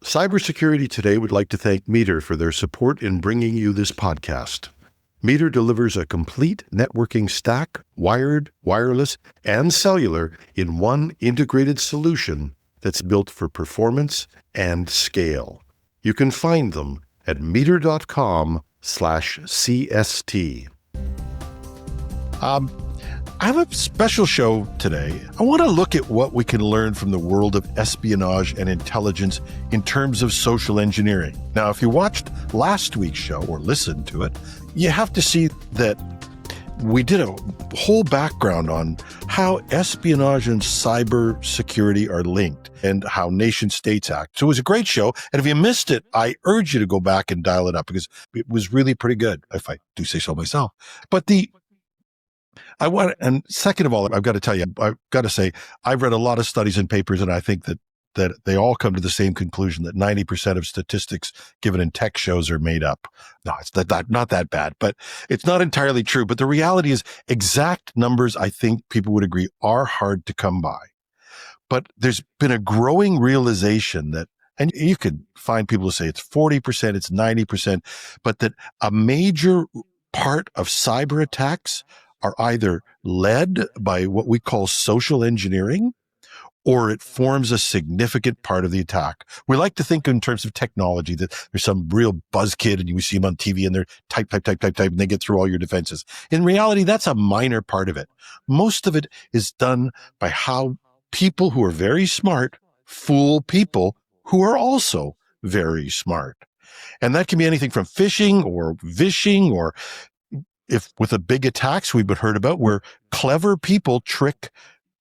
Cybersecurity Today would like to thank Meter for their support in bringing you this podcast. Meter delivers a complete networking stack, wired, wireless, and cellular in one integrated solution that's built for performance and scale. You can find them at meter.com/CST. I have a special show today. I want to look at what we can learn from the world of espionage and intelligence in terms of social engineering. Now, if you watched last week's show or listened to it, you have to see that we did a whole background on how espionage and cybersecurity are linked and how nation states act. So it was a great show. And if you missed it, I urge you to go back and dial it up because it was really pretty good, if I do say so myself. But and second of all, I've got to tell you, I've got to say, I've read a lot of studies and papers, and I think that they all come to the same conclusion that 90% of statistics given in tech shows are made up. No, it's not that bad, but it's not entirely true. But the reality is exact numbers, I think people would agree, are hard to come by. But there's been a growing realization that, and you could find people who say it's 40%, it's 90%, but that a major part of cyber attacks are either led by what we call social engineering, or it forms a significant part of the attack. We like to think in terms of technology that there's some real buzz kid and you see them on TV and they're type, and they get through all your defenses. In reality, that's a minor part of it. Most of it is done by how people who are very smart fool people who are also very smart. And that can be anything from phishing or vishing, or if with the big attacks we've been heard about where clever people trick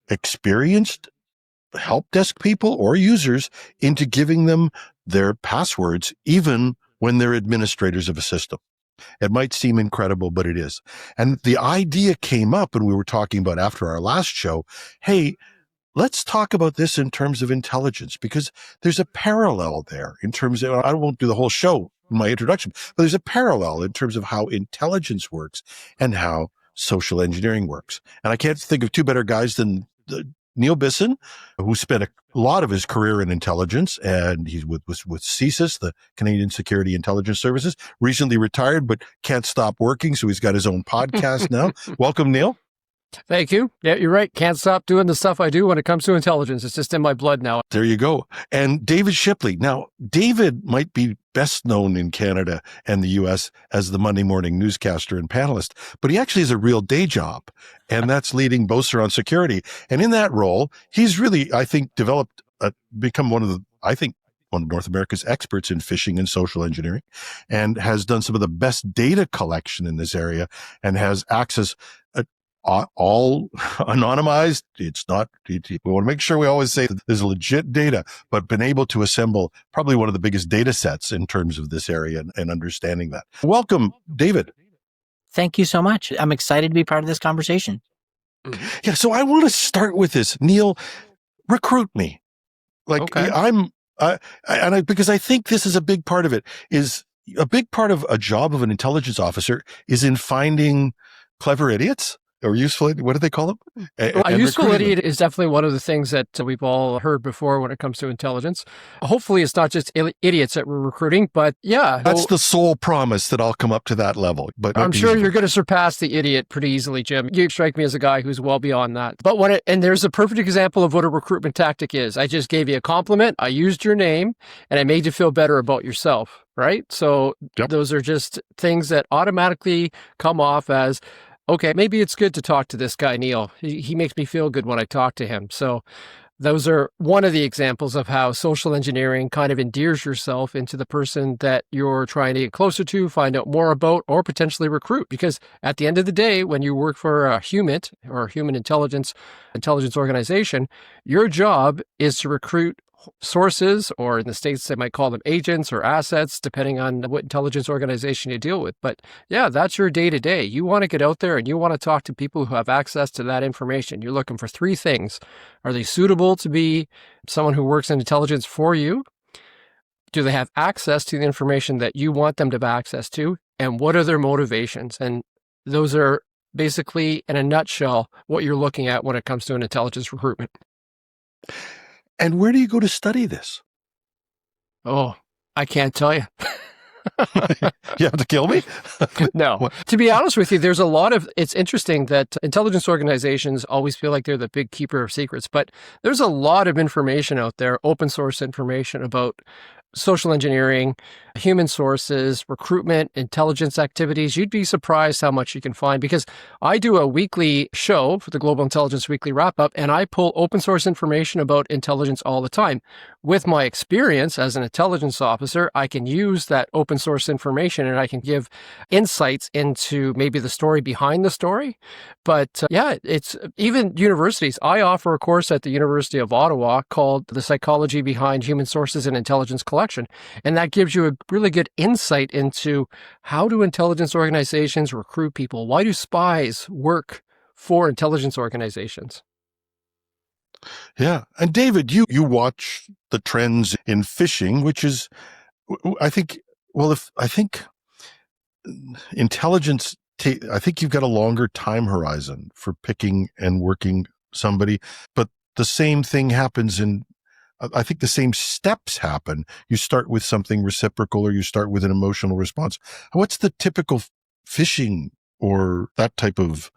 experienced help desk people or users into giving them their passwords, even when they're administrators of a system. It might seem incredible, but it is. And the idea came up, and we were talking about after our last show, hey, let's talk about this in terms of intelligence, because there's a parallel there in terms of, I won't do the whole show in my introduction, but there's a parallel in terms of how intelligence works and how social engineering works. And I can't think of two better guys than Neil Bisson, who spent a lot of his career in intelligence, and he's with CSIS, the Canadian Security Intelligence Services, recently retired, but can't stop working. So he's got his own podcast now. Welcome, Neil. Thank you. Yeah, you're right. Can't stop doing the stuff I do when it comes to intelligence. It's just in my blood now. There you go. And David Shipley. Now, David might be best known in Canada and the US as the Monday morning newscaster and panelist, but he actually has a real day job, and that's leading Beauceron Security. And in that role, he's really, I think, become one of North America's experts in phishing and social engineering, and has done some of the best data collection in this area, and has access all anonymized. It's not, we want to make sure we always say that there's legit data, but been able to assemble probably one of the biggest data sets in terms of this area and understanding that. Welcome, David. Thank you so much. I'm excited to be part of this conversation. Yeah. So I want to start with this. Neil, recruit me. Okay. Because I think this is a big part of it, is a big part of a job of an intelligence officer is in finding clever idiots. Or useful, what do they call them? A useful idiot is definitely one of the things that we've all heard before when it comes to intelligence. Hopefully it's not just idiots that we're recruiting, but yeah. That's the sole promise that I'll come up to that level. But I'm sure you're going to surpass the idiot pretty easily, Jim. You strike me as a guy who's well beyond that. But and there's a perfect example of what a recruitment tactic is. I just gave you a compliment, I used your name, and I made you feel better about yourself, right? So Those are just things that automatically come off as, okay, maybe it's good to talk to this guy, Neil. He makes me feel good when I talk to him. So those are one of the examples of how social engineering kind of endears yourself into the person that you're trying to get closer to, find out more about, or potentially recruit. Because at the end of the day, when you work for a human or human intelligence organization, your job is to recruit sources, or in the States, they might call them agents or assets, depending on what intelligence organization you deal with. But yeah, that's your day to day. You want to get out there and you want to talk to people who have access to that information. You're looking for three things. Are they suitable to be someone who works in intelligence for you? Do they have access to the information that you want them to have access to? And what are their motivations? And those are basically, in a nutshell, what you're looking at when it comes to an intelligence recruitment. And where do you go to study this? Oh, I can't tell you. You have to kill me? No. What? To be honest with you, there's a lot of, it's interesting that intelligence organizations always feel like they're the big keeper of secrets, but there's a lot of information out there, open source information about social engineering, human sources, recruitment, intelligence activities. You'd be surprised how much you can find, because I do a weekly show for the Global Intelligence Weekly Wrap-Up, and I pull open source information about intelligence all the time. With my experience as an intelligence officer, I can use that open source information and I can give insights into maybe the story behind the story. But yeah, it's even universities. I offer a course at the University of Ottawa called The Psychology Behind Human Sources and Intelligence Collection. And that gives you a really good insight into how do intelligence organizations recruit people? Why do spies work for intelligence organizations? Yeah. And David, you watch the trends in phishing, which is, I think, I think intelligence, I think you've got a longer time horizon for picking and working somebody, but the same thing happens I think the same steps happen. You start with something reciprocal or you start with an emotional response. What's the typical phishing or that type of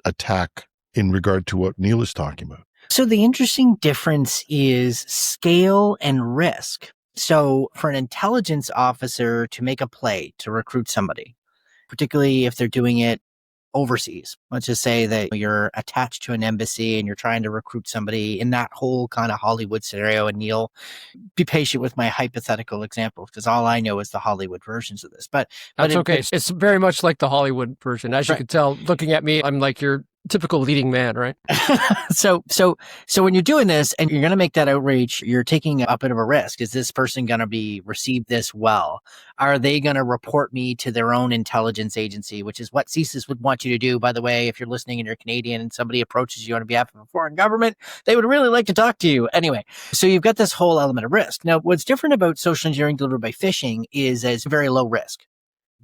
attack in regard to what Neil is talking about? So the interesting difference is scale and risk. So for an intelligence officer to make a play to recruit somebody, particularly if they're doing it overseas, let's just say that you're attached to an embassy and you're trying to recruit somebody in that whole kind of Hollywood scenario. And Neil, be patient with my hypothetical examples because all I know is the Hollywood versions of this. But that's okay. It's very much like the Hollywood version. As you can tell, looking at me, I'm like your typical leading man, right? So when you're doing this and you're going to make that outreach, you're taking a bit of a risk. Is this person going to receive this well? Are they going to report me to their own intelligence agency, which is what CSIS would want you to do? By the way, if you're listening and you're Canadian and somebody approaches you on behalf of a foreign government, they would really like to talk to you. Anyway, so you've got this whole element of risk. Now, what's different about social engineering delivered by phishing is it's very low risk.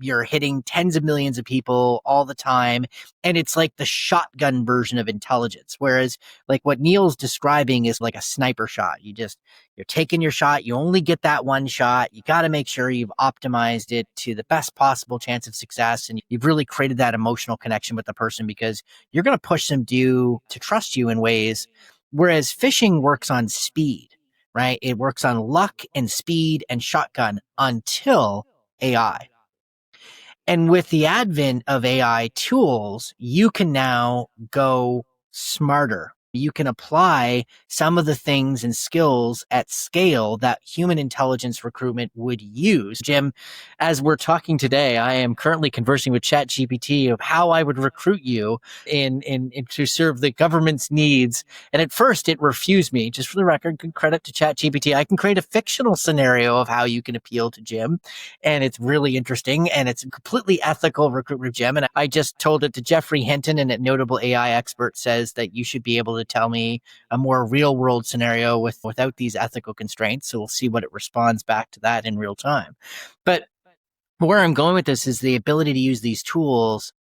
You're hitting tens of millions of people all the time. And it's like the shotgun version of intelligence. Whereas like what Neil's describing is like a sniper shot. You're taking your shot. You only get that one shot. You got to make sure you've optimized it to the best possible chance of success. And you've really created that emotional connection with the person because you're going to push them to trust you in ways. Whereas phishing works on speed, right? It works on luck and speed and shotgun until AI. And with the advent of AI tools, you can now go smarter. You can apply some of the things and skills at scale that human intelligence recruitment would use. Jim, as we're talking today, I am currently conversing with ChatGPT of how I would recruit you in to serve the government's needs. And at first it refused me. Just for the record, good credit to ChatGPT. I can create a fictional scenario of how you can appeal to Jim. And it's really interesting and it's a completely ethical recruitment, Jim. And I just told it to Jeffrey Hinton, and a notable AI expert says that you should be able to tell me a more real world scenario without these ethical constraints. So we'll see what it responds back to that in real time. But where I'm going with this is the ability to use these tools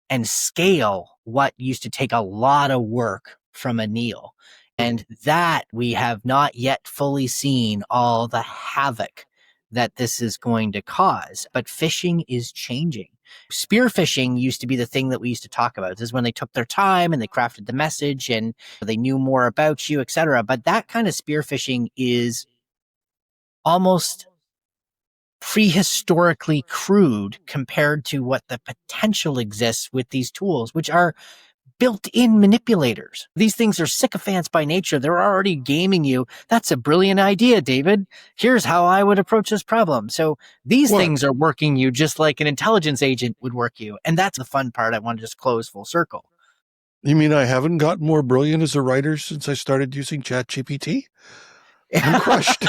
and scale what used to take a lot of work from a Neil. And that we have not yet fully seen all the havoc that this is going to cause. But phishing is changing. Spear phishing used to be the thing that we used to talk about. This is when they took their time and they crafted the message and they knew more about you, etc. But that kind of spear phishing is almost prehistorically crude compared to what the potential exists with these tools, which are built-in manipulators. These things are sycophants by nature. They're already gaming you. That's a brilliant idea, David. Here's how I would approach this problem. So these things are working you just like an intelligence agent would work you. And that's the fun part. I want to just close full circle. You mean I haven't gotten more brilliant as a writer since I started using ChatGPT? I'm crushed.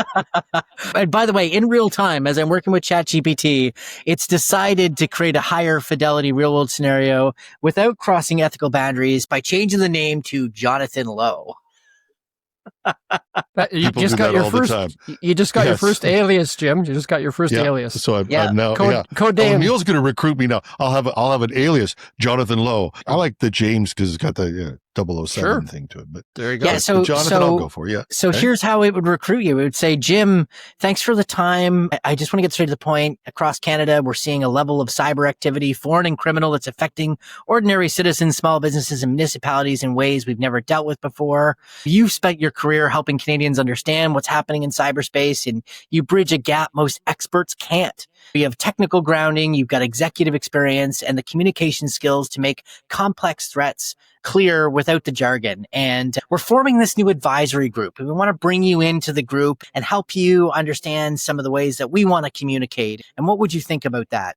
And by the way, in real time, as I'm working with ChatGPT, it's decided to create a higher fidelity real world scenario without crossing ethical boundaries by changing the name to Jonathan Lowe. You just got your first alias, Jim. You just got your first alias. So I'm now code name. Neil's going to recruit me now. I'll have an alias, Jonathan Lowe. I like the James because it's got the 007 Sure. thing to it. But There you go. Yeah, so Jonathan, I'll go for you. So Okay. here's how it would recruit you. It would say, Jim, thanks for the time. I just want to get straight to the point. Across Canada, we're seeing a level of cyber activity, foreign and criminal, that's affecting ordinary citizens, small businesses, and municipalities in ways we've never dealt with before. You've spent your career helping Canadians understand what's happening in cyberspace, and you bridge a gap most experts can't. You have technical grounding, you've got executive experience, and the communication skills to make complex threats clear without the jargon. And we're forming this new advisory group. And we want to bring you into the group and help you understand some of the ways that we want to communicate. And what would you think about that?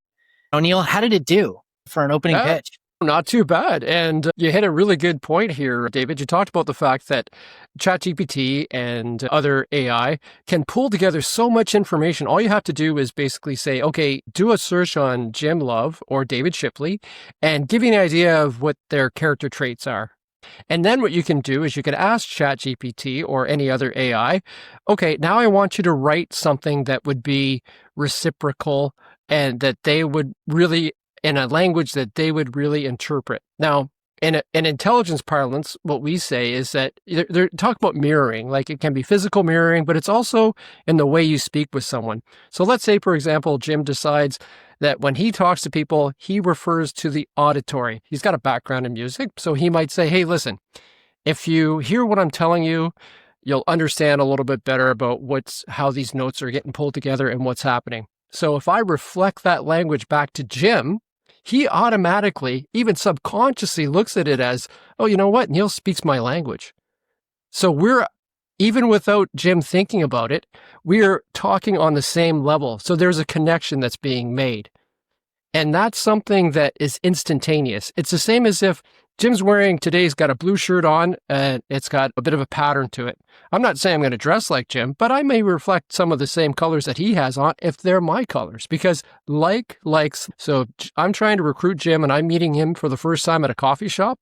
O'Neill, how did it do for an opening pitch? Not too bad. And you hit a really good point here, David. You talked about the fact that ChatGPT and other AI can pull together so much information. All you have to do is basically say, okay, do a search on Jim Love or David Shipley and give you an idea of what their character traits are. And then what you can do is you can ask ChatGPT or any other AI, okay, now I want you to write something that would be reciprocal and that they would really in a language that they would really interpret. Now, in intelligence parlance, what we say is that they're talk about mirroring, like it can be physical mirroring, but it's also in the way you speak with someone. So let's say, for example, Jim decides that when he talks to people, he refers to the auditory. He's got a background in music, so he might say, hey, listen, if you hear what I'm telling you, you'll understand a little bit better about how these notes are getting pulled together and what's happening. So if I reflect that language back to Jim, he automatically, even subconsciously, looks at it as, oh, you know what? Neil speaks my language. So even without Jim thinking about it, we're talking on the same level. So there's a connection that's being made. And that's something that is instantaneous. It's the same as if Jim's today's got a blue shirt on and it's got a bit of a pattern to it. I'm not saying I'm going to dress like Jim, but I may reflect some of the same colors that he has on if they're my colors, because likes. So if I'm trying to recruit Jim and I'm meeting him for the first time at a coffee shop,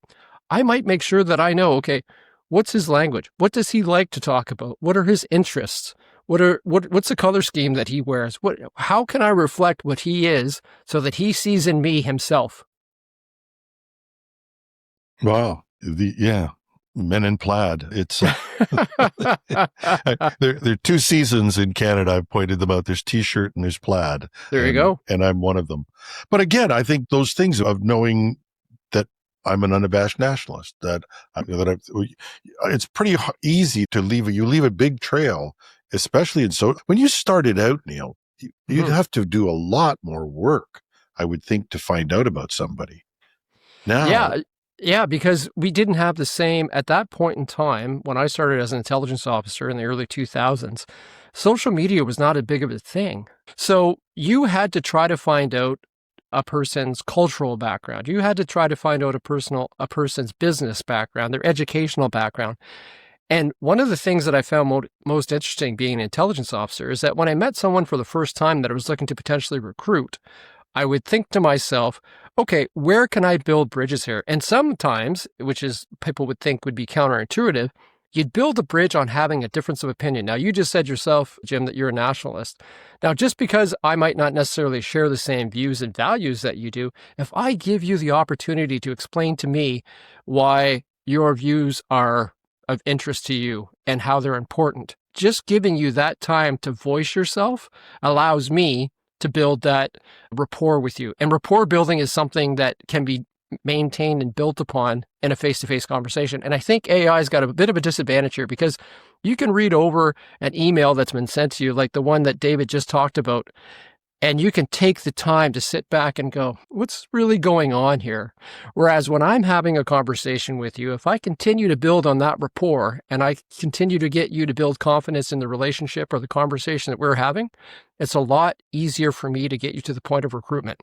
I might make sure that I know, okay, what's his language? What does he like to talk about? What are his interests? What's the color scheme that he wears? How can I reflect what he is so that he sees in me himself? Wow. Men in plaid. It's there are two seasons in Canada. I've pointed them out. There's t-shirt and there's plaid. There you go. And I'm one of them. But again, I think those things of knowing that I'm an unabashed nationalist, it's pretty easy to leave a big trail, especially when you started out, Neil, you'd have to do a lot more work, I would think, to find out about somebody. Now, Yeah, because we didn't have the same, at that point in time, when I started as an intelligence officer in the early 2000s, social media was not as big of a thing. So you had to try to find out a person's cultural background. You had to try to find out a person's business background, their educational background. And one of the things that I found most interesting being an intelligence officer is that when I met someone for the first time that I was looking to potentially recruit, I would think to myself, okay, where can I build bridges here? And sometimes, which is people would think would be counterintuitive, you'd build a bridge on having a difference of opinion. Now, you just said yourself, Jim, that you're a nationalist. Now, just because I might not necessarily share the same views and values that you do, if I give you the opportunity to explain to me why your views are of interest to you and how they're important, just giving you that time to voice yourself allows me to build that rapport with you. And rapport building is something that can be maintained and built upon in a face-to-face conversation. And I think AI's got a bit of a disadvantage here because you can read over an email that's been sent to you, like the one that David just talked about, and you can take the time to sit back and go, what's really going on here? Whereas when I'm having a conversation with you, if I continue to build on that rapport and I continue to get you to build confidence in the relationship or the conversation that we're having, it's a lot easier for me to get you to the point of recruitment.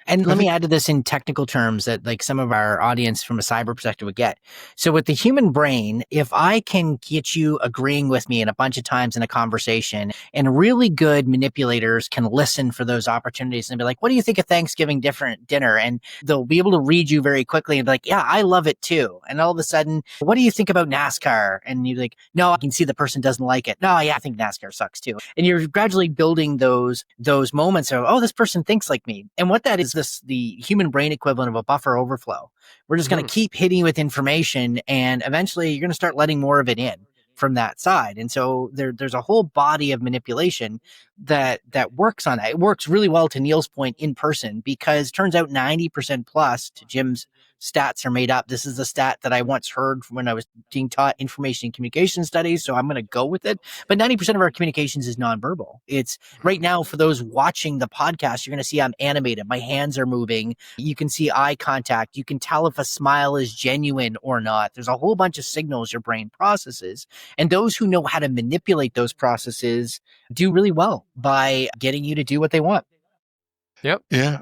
And let me add to this in technical terms that like some of our audience from a cyber perspective would get. So with the human brain, if I can get you agreeing with me in a bunch of times in a conversation, and really good manipulators can listen for those opportunities and be like, what do you think of Thanksgiving dinner? And they'll be able to read you very quickly and be like, yeah, I love it too. And all of a sudden, what do you think about NASCAR? And you're like, no, I can see the person doesn't like it. No, yeah, I think NASCAR sucks too. And you're gradually building those moments of, oh, this person thinks like me. And what that is is the human brain equivalent of a buffer overflow. We're just going to keep hitting you with information, and eventually you're going to start letting more of it in from that side. And so there's a whole body of manipulation that works on that. It works really well, to Neil's point, in person, because it turns out 90% plus, to Jim's stats, are made up. This is a stat that I once heard from when I was being taught information and communication studies, so I'm going to go with it. But 90% of our communications is nonverbal. It's right now, for those watching the podcast, you're going to see I'm animated. My hands are moving. You can see eye contact. You can tell if a smile is genuine or not. There's a whole bunch of signals your brain processes. And those who know how to manipulate those processes do really well by getting you to do what they want. Yep. Yeah.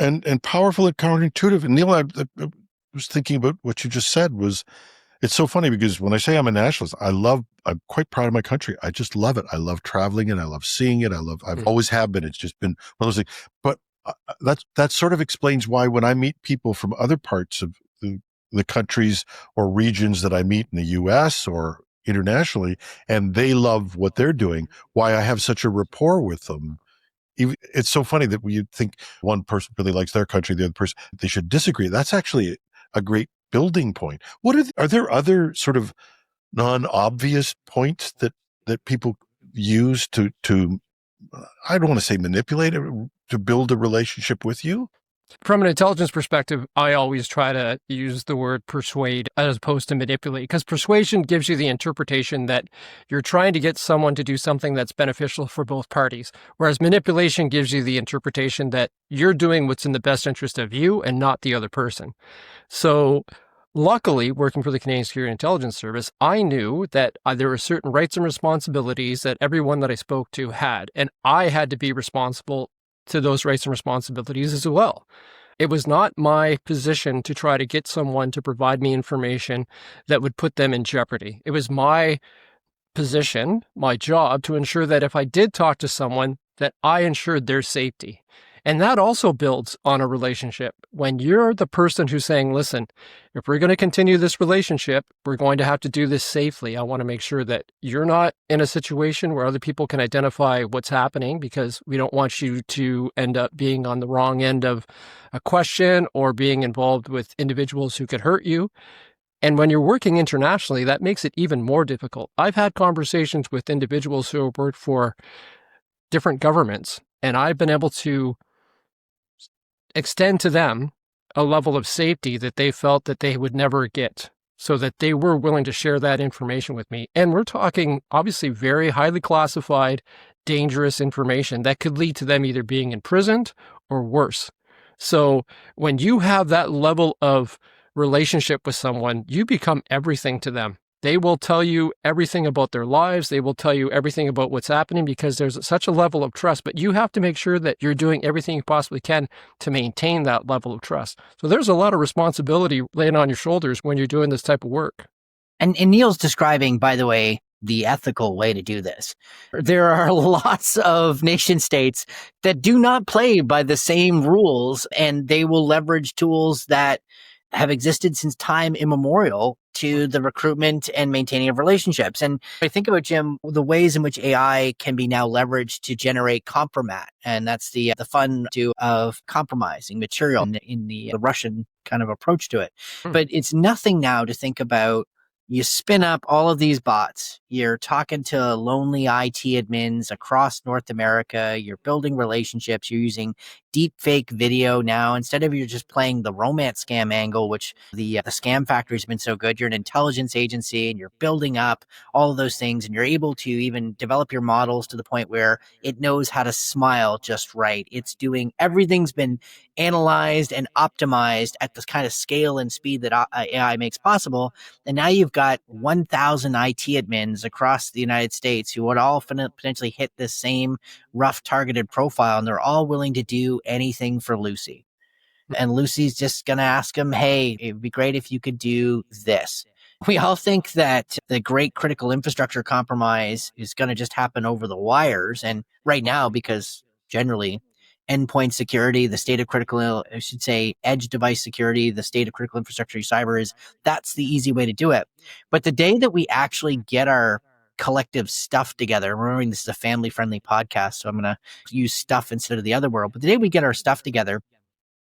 And powerful and counterintuitive. And Neil, I was thinking about what you just said. It's so funny because when I say I'm a nationalist, I'm quite proud of my country. I just love it. I love traveling and I love seeing it. I've always have been. It's just been one of those things. But that sort of explains why when I meet people from other parts of the countries or regions that I meet in the US or internationally, and they love what they're doing, why I have such a rapport with them. It's so funny that you'd think one person really likes their country, the other person, they should disagree. That's actually a great building point. Are there other sort of non-obvious points that people use to I don't want to say manipulate it, to build a relationship with you? From an intelligence perspective, I always try to use the word persuade as opposed to manipulate, because persuasion gives you the interpretation that you're trying to get someone to do something that's beneficial for both parties, whereas manipulation gives you the interpretation that you're doing what's in the best interest of you and not the other person. So luckily, working for the Canadian Security Intelligence Service, I knew that there were certain rights and responsibilities that everyone that I spoke to had, and I had to be responsible to those rights and responsibilities as well. It was not my position to try to get someone to provide me information that would put them in jeopardy. It was my position, my job, to ensure that if I did talk to someone, that I ensured their safety. And that also builds on a relationship. When you're the person who's saying, listen, if we're going to continue this relationship, we're going to have to do this safely. I want to make sure that you're not in a situation where other people can identify what's happening, because we don't want you to end up being on the wrong end of a question or being involved with individuals who could hurt you. And when you're working internationally, that makes it even more difficult. I've had conversations with individuals who have worked for different governments, and I've been able to extend to them a level of safety that they felt that they would never get, so that they were willing to share that information with me. And we're talking obviously very highly classified, dangerous information that could lead to them either being imprisoned or worse. So when you have that level of relationship with someone, you become everything to them. They will tell you everything about their lives. They will tell you everything about what's happening, because there's such a level of trust. But you have to make sure that you're doing everything you possibly can to maintain that level of trust. So there's a lot of responsibility laying on your shoulders when you're doing this type of work. And Neil's describing, by the way, the ethical way to do this. There are lots of nation states that do not play by the same rules, and they will leverage tools that have existed since time immemorial to the recruitment and maintaining of relationships. And I think about, Jim, the ways in which AI can be now leveraged to generate compromat. And that's the fun of compromising material in the Russian kind of approach to it. But it's nothing now to think about. You spin up all of these bots. You're talking to lonely IT admins across North America. You're building relationships. You're using deep fake video now. Instead of you're just playing the romance scam angle, which the scam factory has been so good. You're an intelligence agency and you're building up all of those things. And you're able to even develop your models to the point where it knows how to smile just right. It's doing, everything's been analyzed and optimized at the kind of scale and speed that AI makes possible. And now you've got 1,000 IT admins across the United States who would all potentially hit the same rough targeted profile, and they're all willing to do anything for Lucy. And Lucy's just going to ask them, hey, it'd be great if you could do this. We all think that the great critical infrastructure compromise is going to just happen over the wires. And right now, because generally endpoint security, the state of critical, I should say edge device security, the state of critical infrastructure cyber that's the easy way to do it. But the day that we actually get our collective stuff together, remembering this is a family friendly podcast, so I'm going to use stuff instead of the other world, but the day we get our stuff together,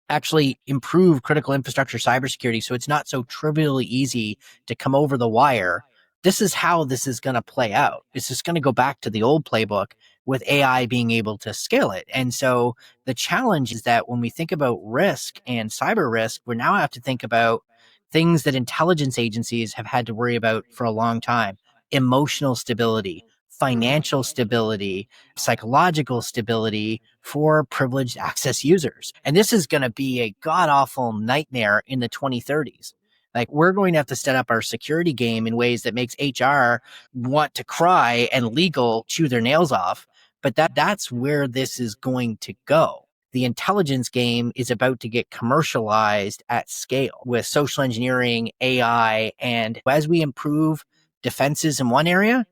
actually improve critical infrastructure cybersecurity so it's not so trivially easy to come over the wire, this is how this is going to play out. It's just going to go back to the old playbook with AI being able to scale it. And so the challenge is that when we think about risk and cyber risk, we now have to think about things that intelligence agencies have had to worry about for a long time: emotional stability, financial stability, psychological stability for privileged access users. And this is going to be a god awful nightmare in the 2030s. Like, we're going to have to set up our security game in ways that makes HR want to cry and legal chew their nails off. But that's where this is going to go. The intelligence game is about to get commercialized at scale with social engineering, AI, and as we improve defenses in one area,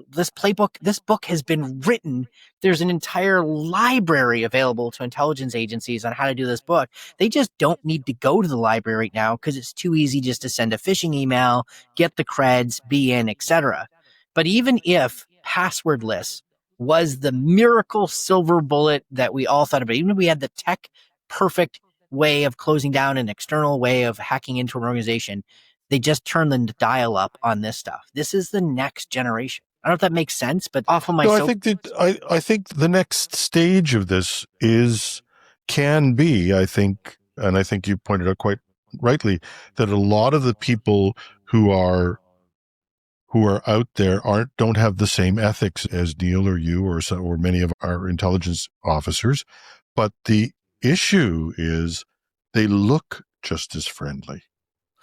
this book has been written. There's an entire library available to intelligence agencies on how to do this book. They just don't need to go to the library right now because it's too easy just to send a phishing email, get the creds, be in, etc. But even if passwordless was the miracle silver bullet that we all thought about, even if we had the tech perfect way of closing down an external way of hacking into an organization, they just turn the dial up on this stuff. This is the next generation. I don't know if that makes sense, but off of my I think the next stage of this can be, I think, and I think you pointed out quite rightly, that a lot of the people who are out there don't have the same ethics as Neil or you or many of our intelligence officers, but the issue is they look just as friendly.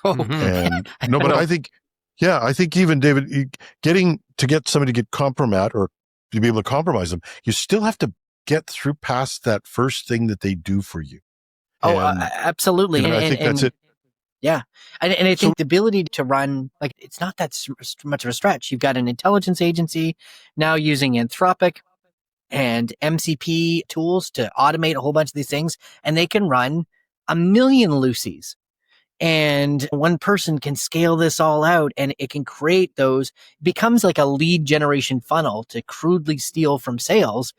And no, but I think even David, get somebody to get compromised or to be able to compromise them, you still have to get through past that first thing that they do for you. Absolutely. And I think that's it. Yeah. And I think the ability to run, like, it's not that much of a stretch. You've got an intelligence agency now using Anthropic and MCP tools to automate a whole bunch of these things, and they can run a million Lucies. And one person can scale this all out, and it can create those, becomes like a lead generation funnel to crudely steal from sales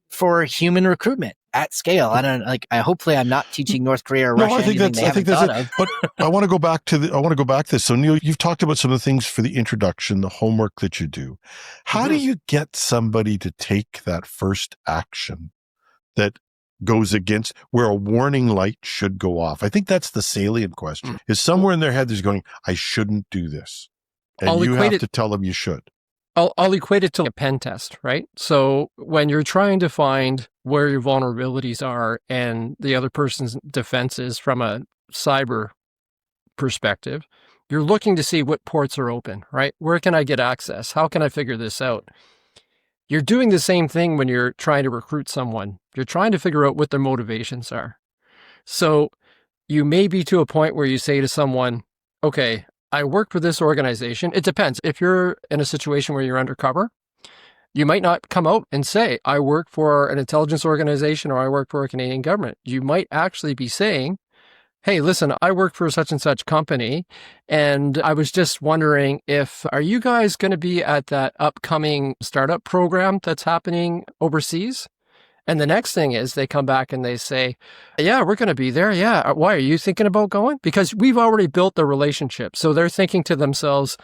for human recruitment at scale. Hopefully I'm not teaching North Korea or Russia anything they haven't thought of. But I want to go back to this. So Neil, you've talked about some of the things for the introduction, the homework that you do. How do you get somebody to take that first action that goes against where a warning light should go off? I think that's the salient question. Is somewhere in their head there's going, I shouldn't do this. And you have to tell them you should. I'll equate it to a pen test, right? So when you're trying to find where your vulnerabilities are and the other person's defenses from a cyber perspective, you're looking to see what ports are open, right? Where can I get access? How can I figure this out? You're doing the same thing when you're trying to recruit someone. You're trying to figure out what their motivations are. So you may be to a point where you say to someone, okay, I work for this organization. It depends. If you're in a situation where you're undercover, you might not come out and say, I work for an intelligence organization or I work for a Canadian government. You might actually be saying, hey, listen, I work for such and such company, and I was just wondering are you guys going to be at that upcoming startup program that's happening overseas? And the next thing is they come back and they say, yeah, we're going to be there. Yeah. Why are you thinking about going? Because we've already built the relationship. So they're thinking to themselves,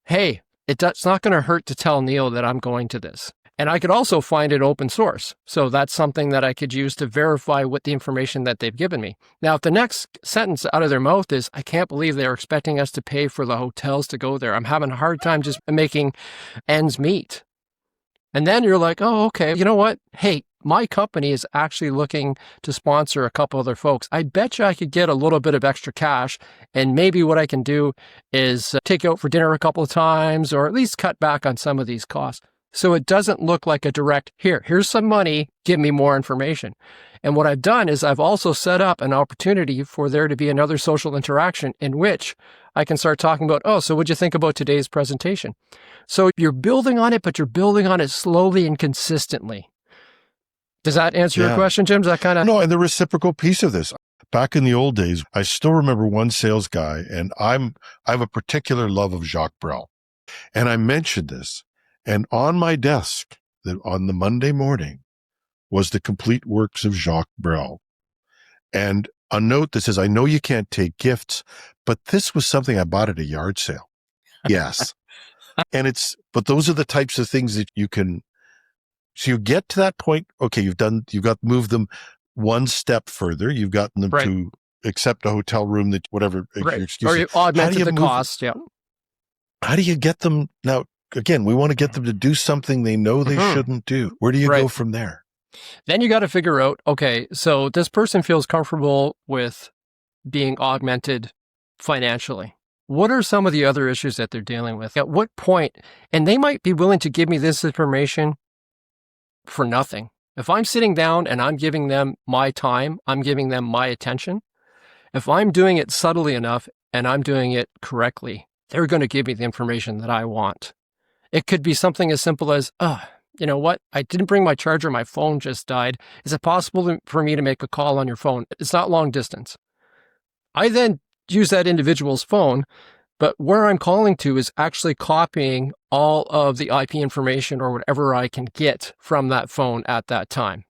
hey, it's not going to hurt to tell Neil that I'm going to this. And I could also find it open source. So that's something that I could use to verify what the information that they've given me. Now, if the next sentence out of their mouth is, I can't believe they're expecting us to pay for the hotels to go there. I'm having a hard time just making ends meet. And then you're like, oh, okay, you know what? Hey, my company is actually looking to sponsor a couple other folks. I bet you I could get a little bit of extra cash. And maybe what I can do is take you out for dinner a couple of times, or at least cut back on some of these costs. So it doesn't look like a direct, here's some money, give me more information. And what I've done is I've also set up an opportunity for there to be another social interaction in which I can start talking about, so what'd you think about today's presentation? So you're building on it, but you're building on it slowly and consistently. Does that answer your question, Jim? Is that kind of... No, and the reciprocal piece of this. Back in the old days, I still remember one sales guy, and I have a particular love of Jacques Brel. And I mentioned this, and on my desk on the Monday morning was the complete works of Jacques Brel. and a note that says, I know you can't take gifts, but this was something I bought at a yard sale. Yes. But those are the types of things that you can, so you get to that point. Okay. Moved them one step further. You've gotten them to accept a hotel room that whatever your excuse. Or you augmented the cost. Yeah. How do you get them now? Again, we want to get them to do something they know they shouldn't do. Where do you go from there? Then you got to figure out, okay, so this person feels comfortable with being augmented financially. What are some of the other issues that they're dealing with? At what point, and they might be willing to give me this information for nothing. If I'm sitting down and I'm giving them my time, I'm giving them my attention. If I'm doing it subtly enough and I'm doing it correctly, they're going to give me the information that I want. It could be something as simple as, you know what? I didn't bring my charger. My phone just died. Is it possible for me to make a call on your phone? It's not long distance. I then use that individual's phone, but where I'm calling to is actually copying all of the IP information or whatever I can get from that phone at that time.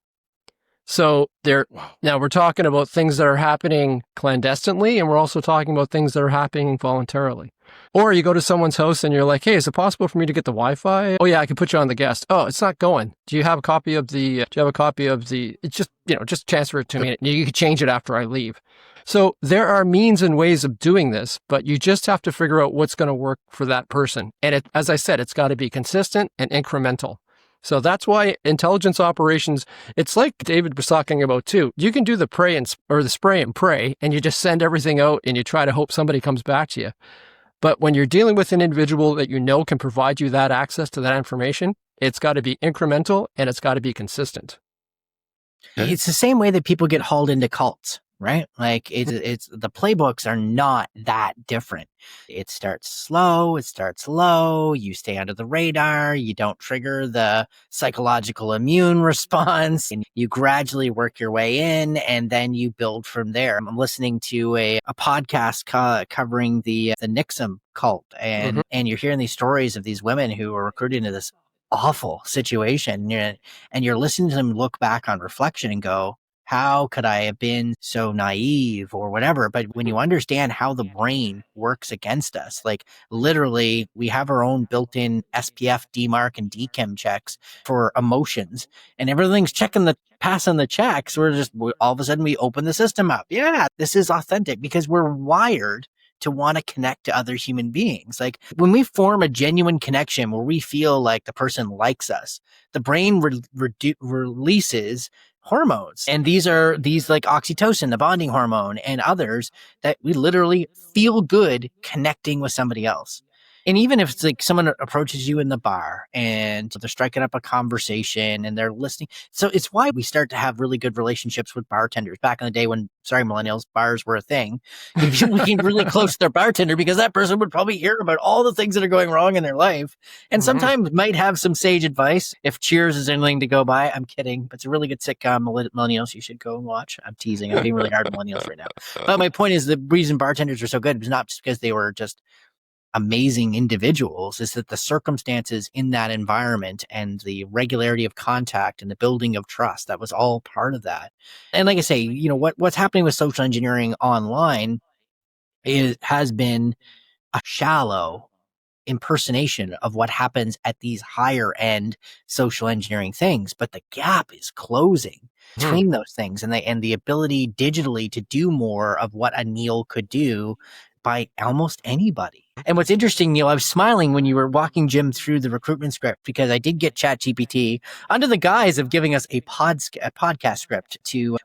So now we're talking about things that are happening clandestinely, and we're also talking about things that are happening voluntarily. Or you go to someone's house and you're like, hey, is it possible for me to get the Wi-Fi? Oh yeah, I can put you on the guest. Oh, it's not going. Do you have a copy of the, it's just transfer it to me. You can change it after I leave. So there are means and ways of doing this, but you just have to figure out what's going to work for that person. And as I said, it's got to be consistent and incremental. So that's why intelligence operations, it's like David was talking about too. You can do the spray and pray, and you just send everything out and you try to hope somebody comes back to you. But when you're dealing with an individual that you know can provide you that access to that information, it's got to be incremental and it's got to be consistent. It's the same way that people get hauled into cults, right? Like it's the playbooks are not that different. It starts slow, it starts low, you stay under the radar, you don't trigger the psychological immune response, and you gradually work your way in, and then you build from there. I'm listening to a podcast covering the Nixon cult, and you're hearing these stories of these women who were recruited into this awful situation, and you're listening to them look back on reflection and go, how could I have been so naive or whatever? But when you understand how the brain works against us, like literally we have our own built-in SPF, DMARC, and DChem checks for emotions, and everything's passing the checks. All of a sudden we open the system up. Yeah, this is authentic because we're wired to want to connect to other human beings. Like when we form a genuine connection where we feel like the person likes us, the brain releases hormones. And these like oxytocin, the bonding hormone, and others that we literally feel good connecting with somebody else. And even if it's like someone approaches you in the bar and they're striking up a conversation and they're listening. So it's why we start to have really good relationships with bartenders. Back in the day when, millennials, bars were a thing, we came really close to their bartender because that person would probably hear about all the things that are going wrong in their life. And sometimes might have some sage advice. If Cheers is anything to go by, I'm kidding, but it's a really good sitcom, millennials, you should go and watch. I'm teasing. I'm being really hard on millennials right now. But my point is the reason bartenders are so good is not just because they were just amazing individuals, is that the circumstances in that environment and the regularity of contact and the building of trust, that was all part of that. And like I say, what's happening with social engineering online has been a shallow impersonation of what happens at these higher end social engineering things, but the gap is closing between those things, and the ability digitally to do more of what a Neil could do by almost anybody. And what's interesting, Neil, I was smiling when you were walking Jim through the recruitment script, because I did get ChatGPT under the guise of giving us a podcast script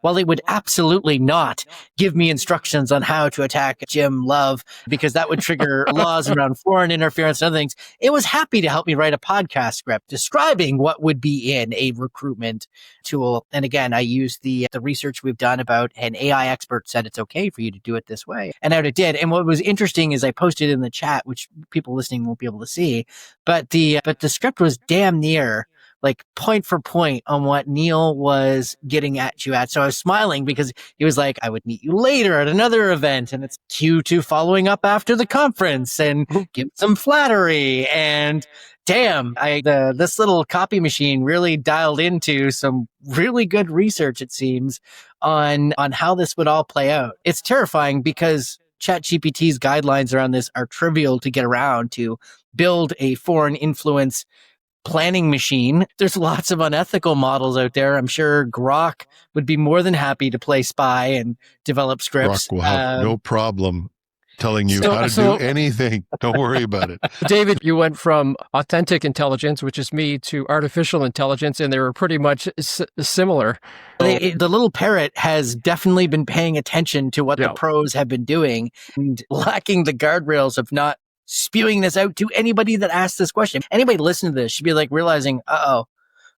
while it would absolutely not give me instructions on how to attack Jim Love, because that would trigger laws around foreign interference and other things. It was happy to help me write a podcast script describing what would be in a recruitment tool. And again, I used the research we've done about an AI expert said it's okay for you to do it this way. And out it did. And what was interesting is I posted in the chat, which people listening won't be able to see, but the script was damn near like point for point on what Neil was getting at you at. So I was smiling because he was like, I would meet you later at another event, and it's Q2 following up after the conference and give some flattery and damn, this little copy machine really dialed into some really good research, it seems, on how this would all play out. It's terrifying because ChatGPT's guidelines around this are trivial to get around. To build a foreign influence planning machine, there's lots of unethical models out there. I'm sure Grok would be more than happy to play spy and develop scripts. Grok will have no problem telling you how to do anything. Don't worry about it. David, you went from authentic intelligence, which is me, to artificial intelligence, and they were pretty much similar. The little parrot has definitely been paying attention to what the pros have been doing and lacking the guardrails of not spewing this out to anybody that asks this question. Anybody listening to this should be like realizing,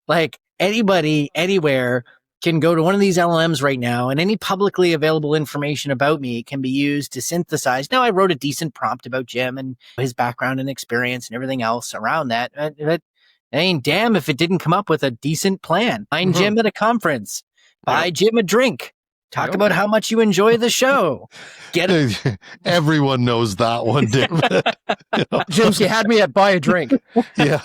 like anybody, anywhere can go to one of these LLMs right now, and any publicly available information about me can be used to synthesize. Now, I wrote a decent prompt about Jim and his background and experience and everything else around that. But I mean, damn if it didn't come up with a decent plan. Find Jim at a conference. Buy Jim a drink. Talk about how much you enjoy the show. Everyone knows that one, David. James, you had me at buy a drink. Yeah.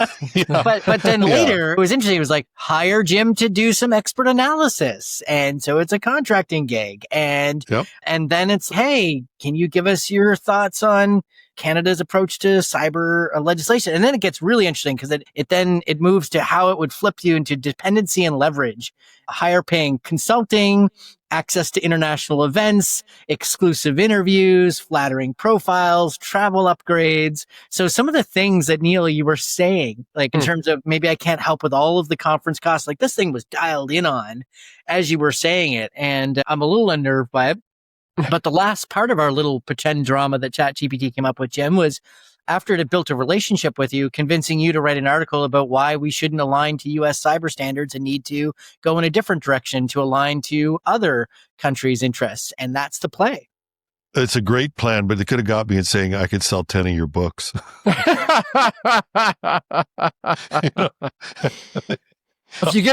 But then later, it was interesting. It was like, hire Jim to do some expert analysis. And so it's a contracting gig. And then it's, hey, can you give us your thoughts on Canada's approach to cyber legislation? And then it gets really interesting because it moves to how it would flip you into dependency and leverage, higher paying consulting, access to international events, exclusive interviews, flattering profiles, travel upgrades. So some of the things that, Neil, you were saying, like in terms of maybe I can't help with all of the conference costs, like this thing was dialed in on as you were saying it. And I'm a little unnerved by it. But the last part of our little pretend drama that ChatGPT came up with, Jim, was after it had built a relationship with you, convincing you to write an article about why we shouldn't align to U.S. cyber standards and need to go in a different direction to align to other countries' interests. And that's the play. It's a great plan, but it could have got me in saying I could sell 10 of your books. If you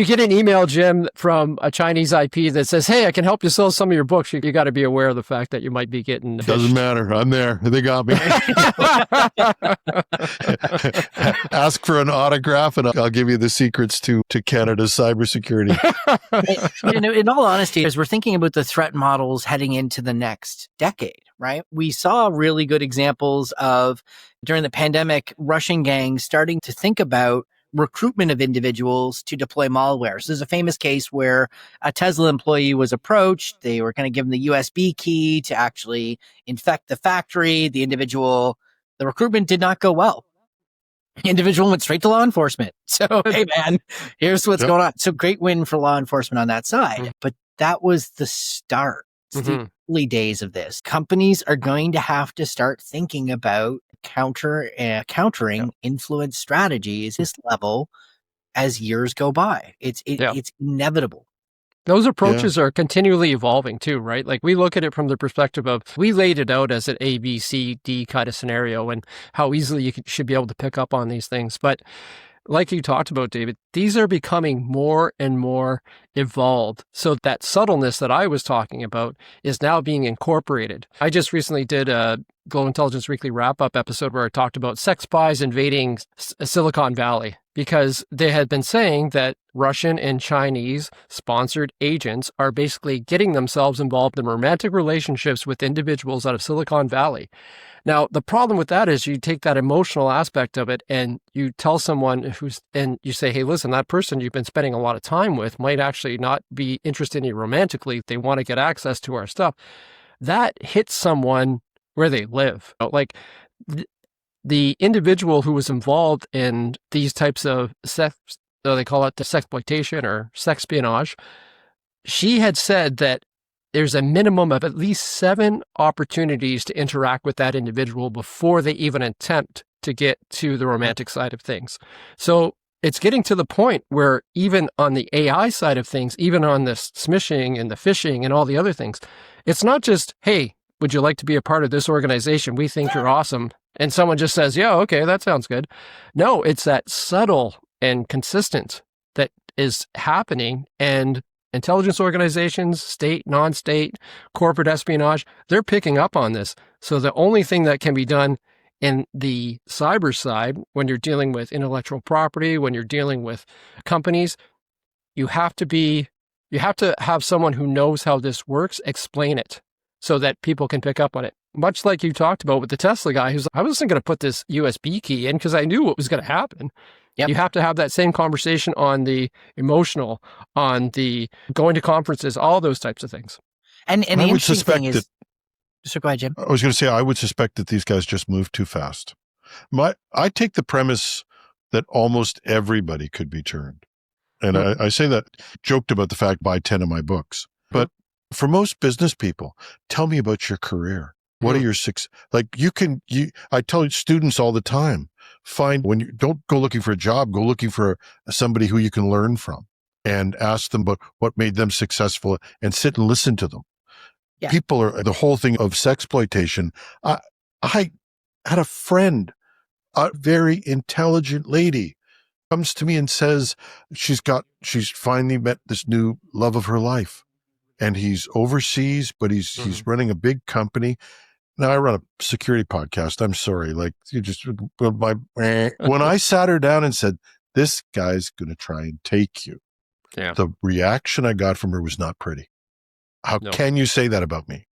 get an email, Jim, from a Chinese IP that says, "Hey, I can help you sell some of your books," you got to be aware of the fact that you might be getting. Doesn't matter. I'm there. They got me. Ask for an autograph, and I'll give you the secrets to Canada's cybersecurity. In all honesty, as we're thinking about the threat models heading into the next decade, right? We saw really good examples of during the pandemic, Russian gangs starting to think about recruitment of individuals to deploy malware. So there's a famous case where a Tesla employee was approached. They were going to give him the USB key to actually infect the factory. The recruitment did not go well. The individual went straight to law enforcement. So, hey man, here's what's going on. So great win for law enforcement on that side. But that was the start. It's the early days of this. Companies are going to have to start thinking about countering influence strategies this level as years go by. It's inevitable. Those approaches are continually evolving too, right? Like we look at it from the perspective of, we laid it out as an A, B, C, D kind of scenario and how easily you should be able to pick up on these things. But like you talked about, David, these are becoming more and more evolved. So that subtleness that I was talking about is now being incorporated. I just recently did a Global Intelligence Weekly wrap-up episode where I talked about sex spies invading Silicon Valley because they had been saying that Russian and Chinese sponsored agents are basically getting themselves involved in romantic relationships with individuals out of Silicon Valley. Now, the problem with that is you take that emotional aspect of it and you tell someone and you say, hey, listen, that person you've been spending a lot of time with might actually not be interested in you romantically. They want to get access to our stuff. That hits someone where they live. Like the individual who was involved in these types of they call it the sexploitation or sexpionage, she had said that there's a minimum of at least 7 opportunities to interact with that individual before they even attempt to get to the romantic side of things. So it's getting to the point where even on the AI side of things, even on the smishing and the phishing and all the other things, it's not just, hey, would you like to be a part of this organization? We think you're awesome. And someone just says, yeah, okay, that sounds good. No, it's that subtle and consistent that is happening. And intelligence organizations, state, non-state, corporate espionage, they're picking up on this. So the only thing that can be done In the cyber side, when you're dealing with intellectual property, when you're dealing with companies, you have to have someone who knows how this works, explain it so that people can pick up on it. Much like you talked about with the Tesla guy, I wasn't going to put this USB key in because I knew what was going to happen. Yep. You have to have that same conversation on the emotional, on the going to conferences, all those types of things. And the interesting thing is, so go ahead, Jim. I was going to say, I would suspect that these guys just move too fast. I take the premise that almost everybody could be turned. And I say that, joked about the fact, buy 10 of my books. But for most business people, tell me about your career. What are your I tell students all the time, don't go looking for a job, go looking for somebody who you can learn from and ask them about what made them successful and sit and listen to them. Yeah. People are the whole thing of sexploitation. I had a friend, a very intelligent lady, comes to me and says she's finally met this new love of her life, and he's overseas, but he's running a big company. Now I run a security podcast. I'm sorry, when I sat her down and said, "This guy's going to try and take you," the reaction I got from her was not pretty. How can you say that about me?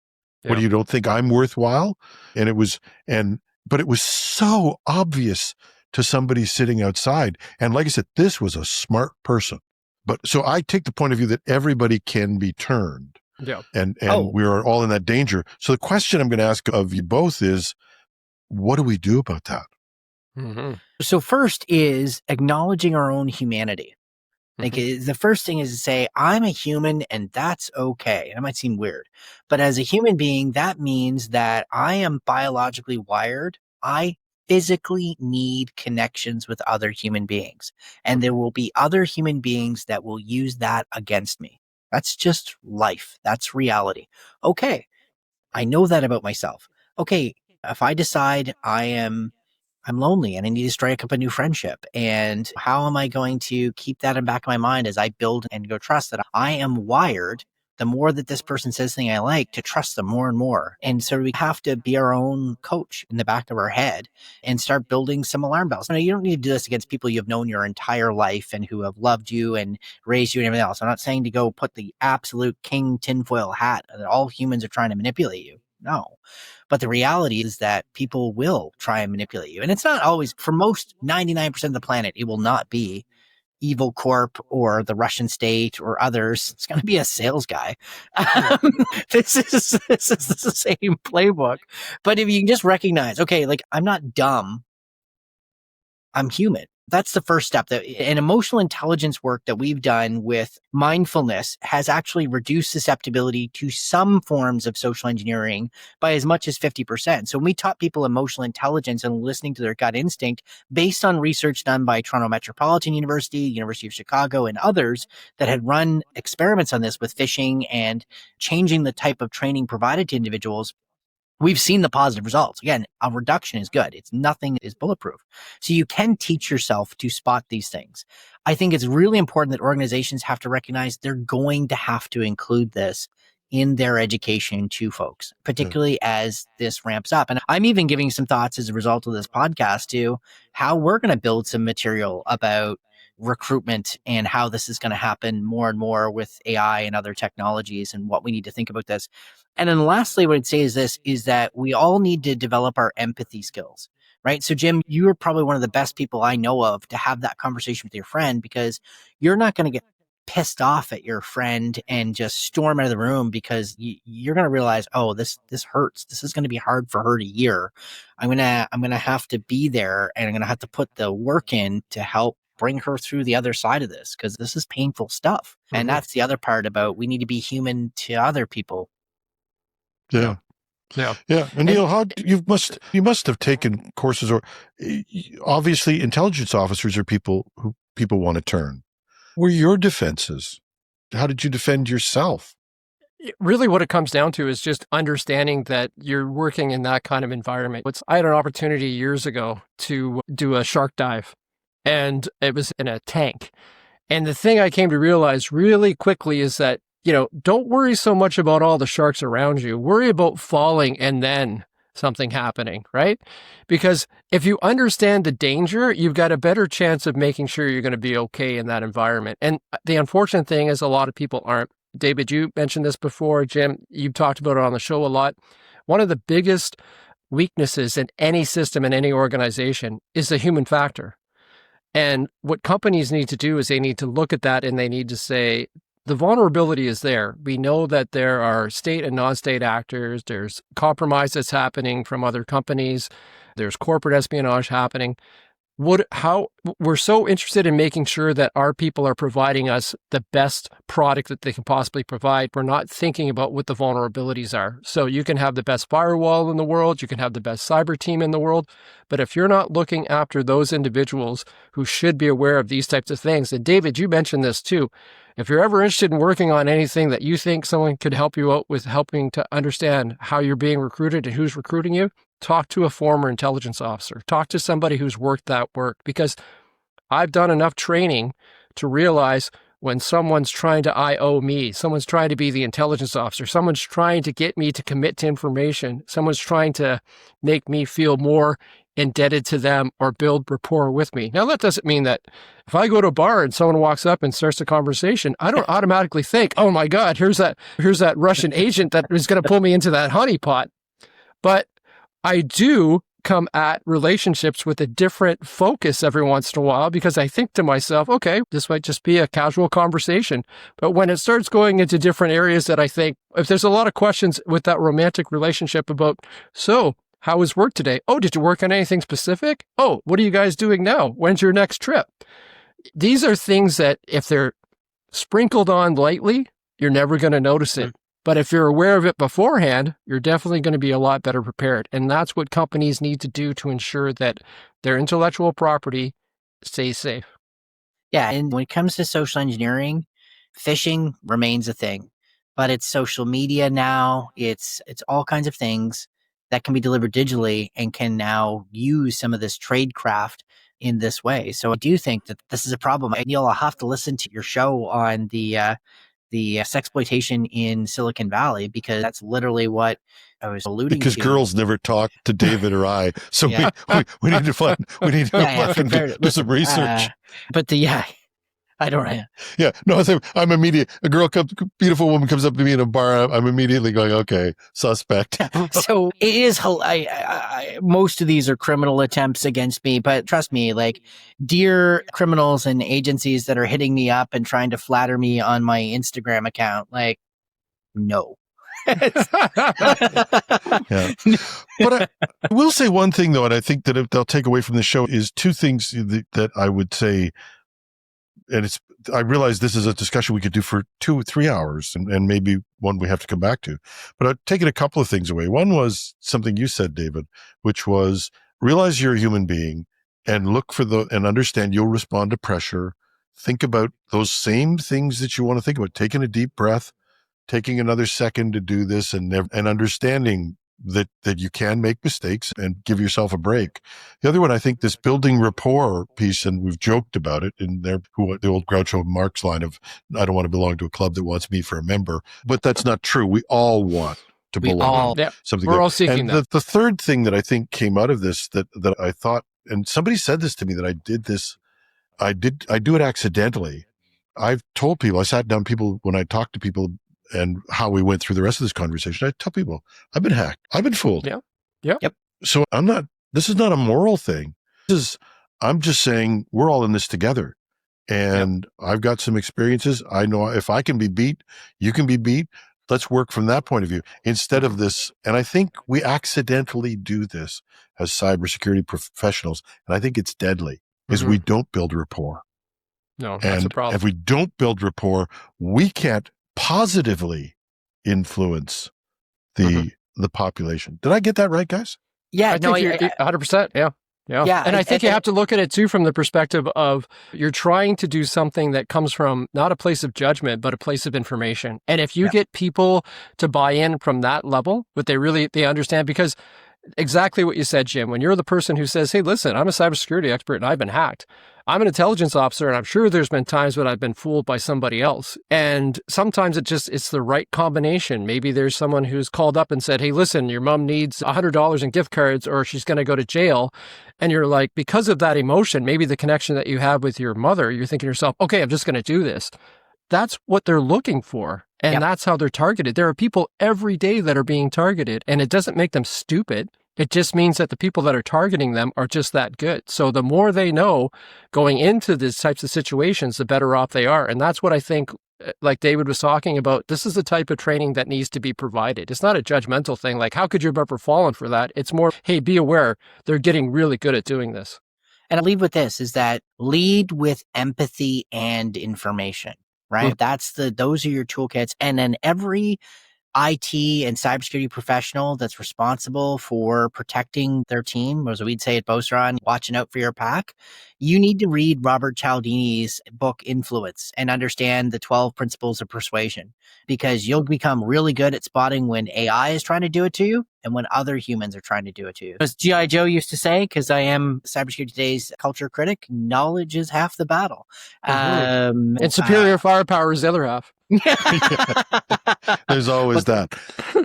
Yeah. What, you don't think I'm worthwhile? And but it was so obvious to somebody sitting outside. And like I said, this was a smart person. But so I take the point of view that everybody can be turned. Yeah. And we are all in that danger. So the question I'm going to ask of you both is, what do we do about that? Mm-hmm. So first is acknowledging our own humanity. Like the first thing is to say, I'm a human and that's okay. That might seem weird, but as a human being, that means that I am biologically wired. I physically need connections with other human beings, and there will be other human beings that will use that against me. That's just life. That's reality. Okay. I know that about myself. Okay. If I decide I'm lonely and I need to strike up a new friendship, and how am I going to keep that in the back of my mind as I build and go trust that I am wired, the more that this person says something I like, to trust them more and more. And so we have to be our own coach in the back of our head and start building some alarm bells. Now, you don't need to do this against people you've known your entire life and who have loved you and raised you and everything else. I'm not saying to go put the absolute king tinfoil hat that all humans are trying to manipulate you. No. But the reality is that people will try and manipulate you. And it's not always, for most 99% of the planet, it will not be Evil Corp or the Russian state or others. It's going to be a sales guy. This is the same playbook. But if you can just recognize, okay, like, I'm not dumb, I'm human. That's the first step. That an emotional intelligence work that we've done with mindfulness has actually reduced susceptibility to some forms of social engineering by as much as 50%. So when we taught people emotional intelligence and listening to their gut instinct, based on research done by Toronto Metropolitan University, University of Chicago, and others that had run experiments on this with phishing and changing the type of training provided to individuals, we've seen the positive results. Again, a reduction is good. Nothing is bulletproof. So you can teach yourself to spot these things. I think it's really important that organizations have to recognize they're going to have to include this in their education to folks, particularly as this ramps up. And I'm even giving some thoughts as a result of this podcast to how we're going to build some material about recruitment and how this is going to happen more and more with AI and other technologies and what we need to think about this. And then lastly, what I'd say is this, is that we all need to develop our empathy skills, right? So Jim, you are probably one of the best people I know of to have that conversation with your friend, because you're not going to get pissed off at your friend and just storm out of the room, because you're going to realize, oh, this hurts. This is going to be hard for her to hear. I'm going to have to be there, and I'm going to have to put the work in to help bring her through the other side of this, because this is painful stuff. Mm-hmm. And that's the other part about, we need to be human to other people. Yeah. And Neil, you must have taken courses, or obviously intelligence officers are people who people want to turn. What were your defenses? How did you defend yourself? Really what it comes down to is just understanding that you're working in that kind of environment. I had an opportunity years ago to do a shark dive, and it was in a tank. And the thing I came to realize really quickly is that, don't worry so much about all the sharks around you. Worry about falling and then something happening, right? Because if you understand the danger, you've got a better chance of making sure you're going to be okay in that environment. And the unfortunate thing is a lot of people aren't. David, you mentioned this before. Jim, you've talked about it on the show a lot. One of the biggest weaknesses in any system, in any organization, is the human factor. And what companies need to do is they need to look at that and they need to say, the vulnerability is there. We know that there are state and non-state actors. There's compromise that's happening from other companies. There's corporate espionage happening. How we're so interested in making sure that our people are providing us the best product that they can possibly provide. We're not thinking about what the vulnerabilities are. So you can have the best firewall in the world, you can have the best cyber team in the world, but if you're not looking after those individuals who should be aware of these types of things, and David, you mentioned this too, if you're ever interested in working on anything that you think someone could help you out with, helping to understand how you're being recruited and who's recruiting you, talk to a former intelligence officer. Talk to somebody who's worked that work, because I've done enough training to realize when someone's trying to IO me, someone's trying to be the intelligence officer, someone's trying to get me to commit to information, someone's trying to make me feel more indebted to them or build rapport with me. Now, that doesn't mean that if I go to a bar and someone walks up and starts a conversation, I don't automatically think, oh my God, here's that Russian agent that is going to pull me into that honeypot. But I do come at relationships with a different focus every once in a while, because I think to myself, okay, this might just be a casual conversation. But when it starts going into different areas that I think, if there's a lot of questions with that romantic relationship about, so how was work today? Oh, did you work on anything specific? Oh, what are you guys doing now? When's your next trip? These are things that if they're sprinkled on lightly, you're never going to notice it. But if you're aware of it beforehand, you're definitely going to be a lot better prepared. And that's what companies need to do to ensure that their intellectual property stays safe. Yeah. And when it comes to social engineering, phishing remains a thing, but it's social media now. It's all kinds of things that can be delivered digitally and can now use some of this tradecraft in this way. So I do think that this is a problem. Neil, I'll have to listen to your show on the sexploitation in Silicon Valley, because that's literally what I was alluding to. Because girls never talk to David or I, so we need to do some research. I don't know. Yeah, no, I'm immediate. Beautiful woman comes up to me in a bar. I'm immediately going, okay, suspect. So it is. Most of these are criminal attempts against me, but trust me, like, dear criminals and agencies that are hitting me up and trying to flatter me on my Instagram account, like, no. Yeah. But I will say one thing though, and I think that if they'll take away from the show is two things that I would say. And I realize this is a discussion we could do for 2 or 3 hours and maybe one we have to come back to, but I've taken a couple of things away. One was something you said, David, which was realize you're a human being and look for and understand you'll respond to pressure. Think about those same things that you want to think about, taking a deep breath, taking another second to do this and understanding that you can make mistakes and give yourself a break. The other one, I think this building rapport piece, and we've joked about it in there, the old Groucho Marx line of, I don't want to belong to a club that wants me for a member, but that's not true. We all want to belong. Something we're all seeking that. The third thing that I think came out of this that I thought, and somebody said this to me, that I do it accidentally. I've told people, I sat down people when I talked to people and how we went through the rest of this conversation, I tell people, I've been hacked. I've been fooled. Yeah. Yep. So this is not a moral thing. I'm just saying we're all in this together. And I've got some experiences. I know if I can be beat, you can be beat. Let's work from that point of view instead of this. And I think we accidentally do this as cybersecurity professionals. And I think it's deadly is we don't build rapport. No, that's a problem. If we don't build rapport, we can't positively influence the population. Did I get that right, guys? Yeah, I think you're 100%. Yeah. And I think you have to look at it too from the perspective of you're trying to do something that comes from not a place of judgment, but a place of information. And if you get people to buy in from that level, what they understand, because Exactly what you said, Jim. When you're the person who says, hey, listen, I'm a cybersecurity expert and I've been hacked. I'm an intelligence officer, and I'm sure there's been times when I've been fooled by somebody else. And sometimes it's the right combination. Maybe there's someone who's called up and said, hey, listen, your mom needs $100 in gift cards or she's going to go to jail. And you're like, because of that emotion, maybe the connection that you have with your mother, you're thinking to yourself, okay, I'm just going to do this. That's what they're looking for. And that's how they're targeted. There are people every day that are being targeted, and it doesn't make them stupid. It just means that the people that are targeting them are just that good. So the more they know going into these types of situations, the better off they are. And that's what I think, like David was talking about, this is the type of training that needs to be provided. It's not a judgmental thing, like, how could you have ever fallen for that? It's more, hey, be aware, they're getting really good at doing this. And I'll leave with this, is that lead with empathy and information, right? Those are your toolkits. And then every IT and cybersecurity professional that's responsible for protecting their team, as we'd say at Beauceron, watching out for your pack, you need to read Robert Cialdini's book Influence and understand the 12 principles of persuasion, because you'll become really good at spotting when AI is trying to do it to you and when other humans are trying to do it to you. As G.I. Joe used to say, because I am Cybersecurity Today's culture critic, knowledge is half the battle. And superior firepower is the other half. There's always that.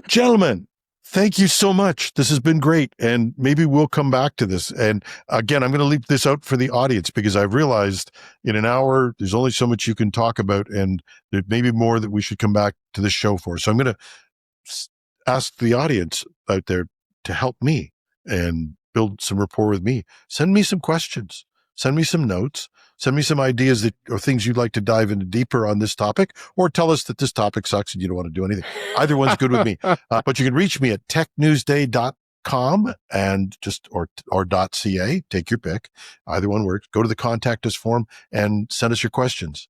Gentlemen, thank you so much. This has been great. And maybe we'll come back to this. And again, I'm going to leave this out for the audience, because I've realized in an hour, there's only so much you can talk about, and there may be more that we should come back to the show for. So I'm going to ask the audience out there to help me and build some rapport with me. Send me some questions. Send me some notes. Send me some ideas or things you'd like to dive into deeper on this topic, or tell us that this topic sucks and you don't want to do anything. Either one's good with me. But you can reach me at technewsday.com and or .ca. Take your pick. Either one works. Go to the contact us form and send us your questions.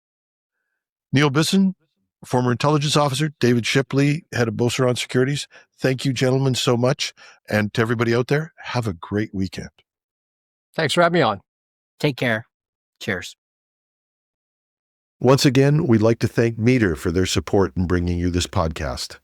Neil Bisson, former intelligence officer, David Shipley, head of Beauceron Securities. Thank you, gentlemen, so much. And to everybody out there, have a great weekend. Thanks for having me on. Take care. Cheers. Once again, we'd like to thank Meter for their support in bringing you this podcast.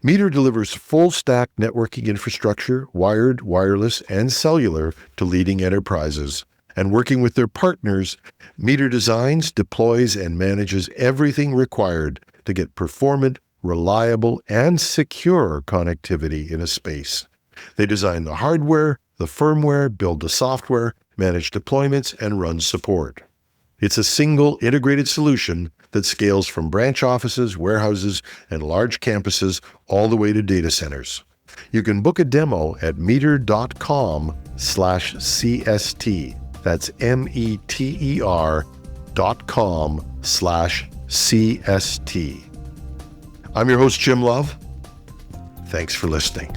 Meter delivers full-stack networking infrastructure, wired, wireless, and cellular to leading enterprises. And working with their partners, Meter designs, deploys, and manages everything required to get performant, reliable, and secure connectivity in a space. They design the hardware, the firmware, build the software, manage deployments, and run support. It's a single integrated solution that scales from branch offices, warehouses, and large campuses all the way to data centers. You can book a demo at meter.com/CST. That's METER.com/CST. I'm your host, Jim Love. Thanks for listening.